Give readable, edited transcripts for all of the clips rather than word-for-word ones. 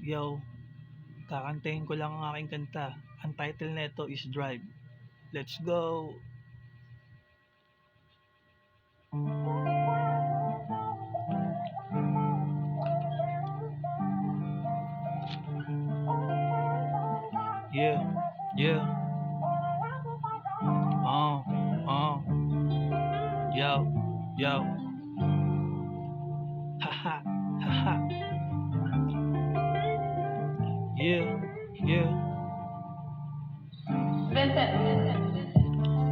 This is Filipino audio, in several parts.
Yo, kakantahin ko lang ang aking kanta. Ang title nito is Drive. Let's go! Yeah, yeah. Yo, yo. Haha, haha. Yeah, yeah.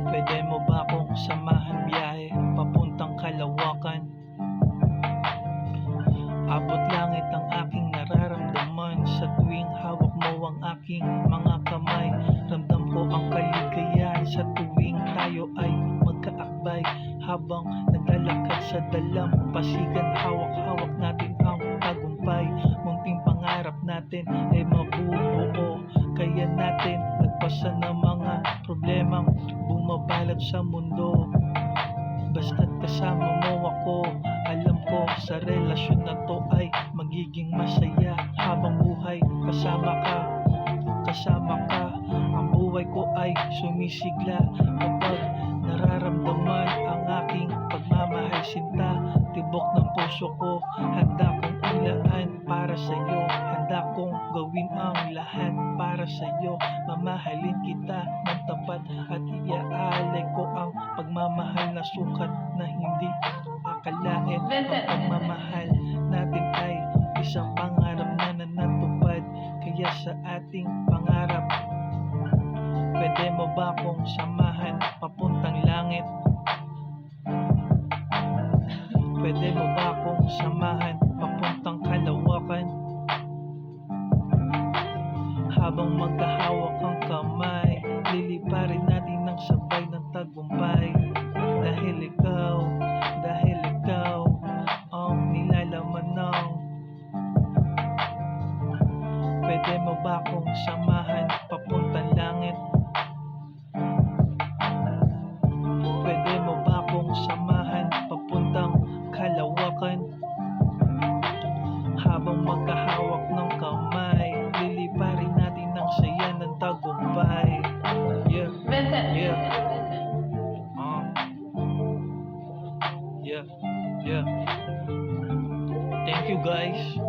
Pwede mo ba akong samahan biyahe papuntang Kalawakan? Abot langit ang aking nararamdaman sa tuwing hawak mo ang aking mga kamay. Ramdam ko ang kaligayahan sa tuwing tayo ay magkaakbay. Habang naglalakad sa dalampasigan, hawak-hawak natin ang tagumpay. Munting pangarap natin ay mabubuo, kaya natin nagpasa ng mga problemang bumabalot sa mundo. Basta't kasama mo ako, alam ko sa relasyon na to ay magiging masaya. Habang buhay kasama ka, ang buhay ko ay sumisigla. Kapag nararamdaman ang aking pagmamahal, sinta, tibok ng puso ko, handa kong ilaan para sa'yo, handa kong gawin ang lahat para sa'yo. Mamahalin kita ng tapat at iaalay ko ang pagmamahal na sukat na hindi akalain. Ang pagmamahal natin ay isang pangarap na natupad, kaya sa ating pangarap, pwede mo ba akong samahan papuntang langit? Pwede mo ba akong samahan papuntang Kalawakan? Habang magkahawak ang kamay, liliparin natin ng sabay ng tagumpay. Dahil ikaw ang nilalaman ng. Pwede mo ba akong samahan papuntang langit? Pwede mo ba akong samahan papuntang Kalawakan? Habang magkahawak ng kamay, liliparin natin ng saya ng tagumpay. Yeah, yeah. Yeah, yeah. Thank you guys.